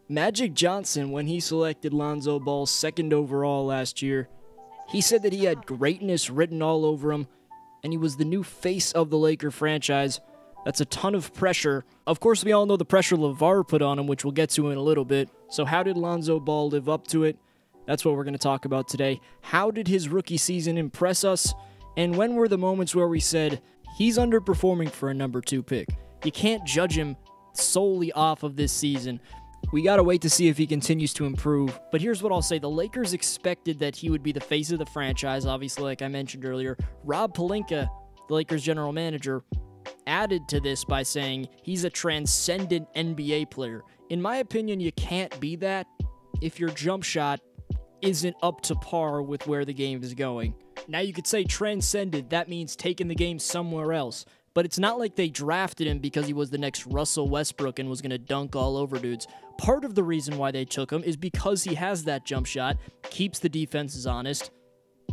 Magic Johnson, when he selected Lonzo Ball second overall last year, he said that he had greatness written all over him, and he was the new face of the Laker franchise. That's a ton of pressure. Of course, we all know the pressure LeVar put on him, which we'll get to in a little bit. So how did Lonzo Ball live up to it? That's what we're going to talk about today. How did his rookie season impress us? And when were the moments where we said, he's underperforming for a number 2 pick? You can't judge him solely off of this season. We gotta wait to see if he continues to improve. But here's what I'll say. The Lakers expected that he would be the face of the franchise, obviously, like I mentioned earlier. Rob Pelinka, the Lakers general manager, added to this by saying he's a transcendent NBA player. In my opinion, you can't be that if your jump shot isn't up to par with where the game is going. Now, you could say transcended. That means taking the game somewhere else. But it's not like they drafted him because he was the next Russell Westbrook and was going to dunk all over dudes. Part of the reason why they took him is because he has that jump shot, keeps the defenses honest.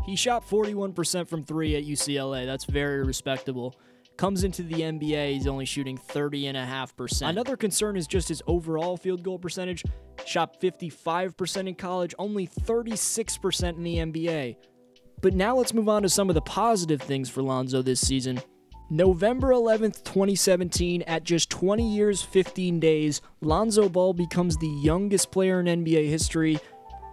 He shot 41% from 3 at UCLA. That's very respectable. Comes into the NBA, he's only shooting 30.5%. Another concern is just his overall field goal percentage. Shot 55% in college, only 36% in the NBA. But now let's move on to some of the positive things for Lonzo this season. November 11th, 2017, at just 20 years, 15 days, Lonzo Ball becomes the youngest player in NBA history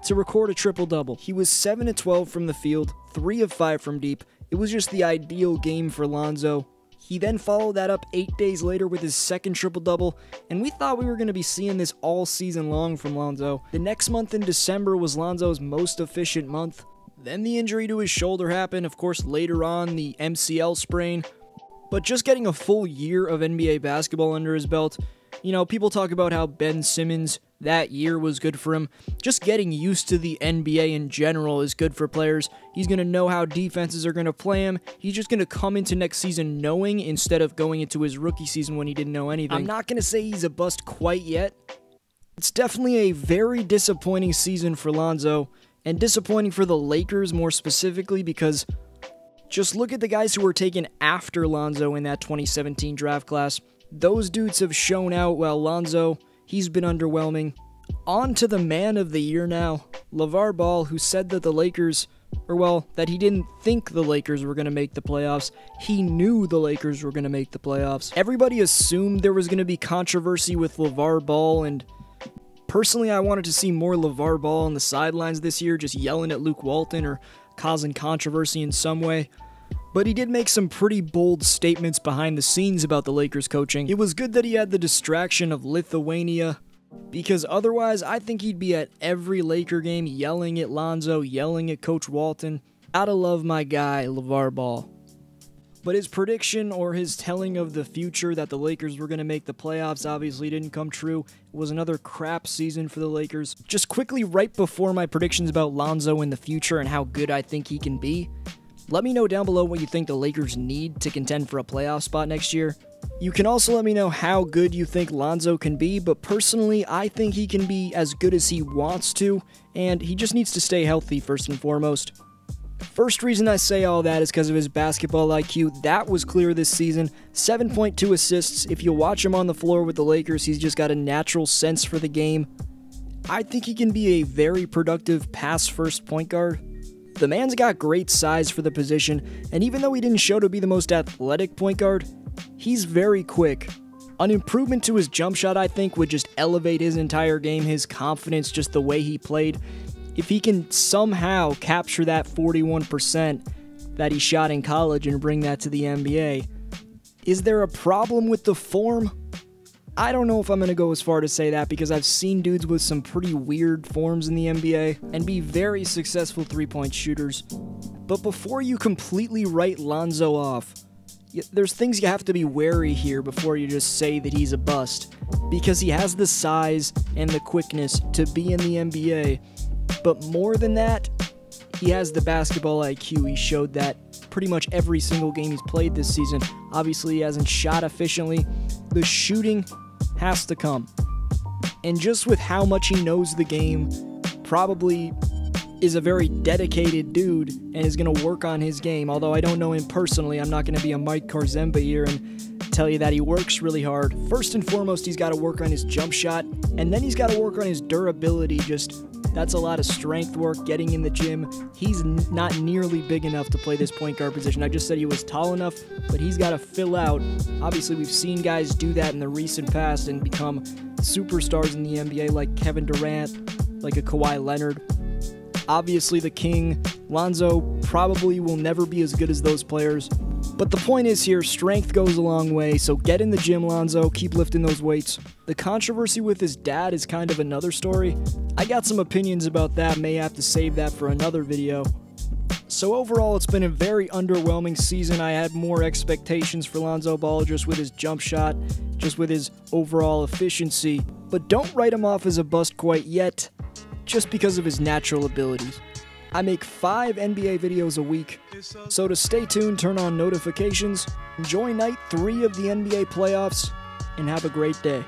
to record a triple-double. He was 7 of 12 from the field, 3 of 5 from deep. It was just the ideal game for Lonzo. He then followed that up 8 days later with his second triple-double, and we thought we were going to be seeing this all season long from Lonzo. The next month in December was Lonzo's most efficient month. Then the injury to his shoulder happened, of course, later on, the MCL sprain. But just getting a full year of NBA basketball under his belt, you know, people talk about how Ben Simmons, that year was good for him. Just getting used to the NBA in general is good for players. He's going to know how defenses are going to play him. He's just going to come into next season knowing instead of going into his rookie season when he didn't know anything. I'm not going to say he's a bust quite yet. It's definitely a very disappointing season for Lonzo, and disappointing for the Lakers more specifically because just look at the guys who were taken after Lonzo in that 2017 draft class. Those dudes have shown out, while Lonzo, he's been underwhelming. On to the man of the year now, LeVar Ball, who said that the Lakers, that he didn't think the Lakers were going to make the playoffs. He knew the Lakers were going to make the playoffs. Everybody assumed there was going to be controversy with LeVar Ball, and personally, I wanted to see more LeVar Ball on the sidelines this year, just yelling at Luke Walton or causing controversy in some way. But he did make some pretty bold statements behind the scenes about the Lakers coaching. It was good that he had the distraction of Lithuania, because otherwise I think he'd be at every Laker game yelling at Lonzo, yelling at Coach Walton. Gotta love my guy, LeVar Ball. But his prediction or his telling of the future that the Lakers were going to make the playoffs obviously didn't come true. It was another crap season for the Lakers. Just quickly, right before my predictions about Lonzo in the future and how good I think he can be, let me know down below what you think the Lakers need to contend for a playoff spot next year. You can also let me know how good you think Lonzo can be, but personally, I think he can be as good as he wants to, and he just needs to stay healthy first and foremost. First reason I say all that is because of his basketball IQ. That was clear this season. 7.2 assists. If you watch him on the floor with the Lakers, he's just got a natural sense for the game. I think he can be a very productive pass-first point guard. The man's got great size for the position, and even though he didn't show to be the most athletic point guard, he's very quick. An improvement to his jump shot, I think, would just elevate his entire game, his confidence, just the way he played. If he can somehow capture that 41% that he shot in college and bring that to the NBA, is there a problem with the form? I don't know if I'm going to go as far to say that, because I've seen dudes with some pretty weird forms in the NBA and be very successful three-point shooters. But before you completely write Lonzo off, there's things you have to be wary here before you just say that he's a bust, because he has the size and the quickness to be in the NBA. But more than that, he has the basketball IQ. He showed that pretty much every single game he's played this season. Obviously, he hasn't shot efficiently. The shooting has to come. And just with how much he knows the game, probably is a very dedicated dude and is going to work on his game. Although I don't know him personally, I'm not going to be a Mike Karzemba here and tell you that he works really hard. First and foremost, he's got to work on his jump shot, and then he's got to work on his durability. That's a lot of strength work, getting in the gym. He's not nearly big enough to play this point guard position. I just said he was tall enough, but he's got to fill out. Obviously, we've seen guys do that in the recent past and become superstars in the NBA, like Kevin Durant, like a Kawhi Leonard. Obviously, the king, Lonzo, probably will never be as good as those players. But the point is here, strength goes a long way, so get in the gym, Lonzo, keep lifting those weights. The controversy with his dad is kind of another story. I got some opinions about that, may have to save that for another video. So overall, it's been a very underwhelming season. I had more expectations for Lonzo Ball just with his jump shot, just with his overall efficiency. But don't write him off as a bust quite yet, just because of his natural abilities. I make 5 NBA videos a week, so to stay tuned, turn on notifications, enjoy night 3 of the NBA playoffs, and have a great day.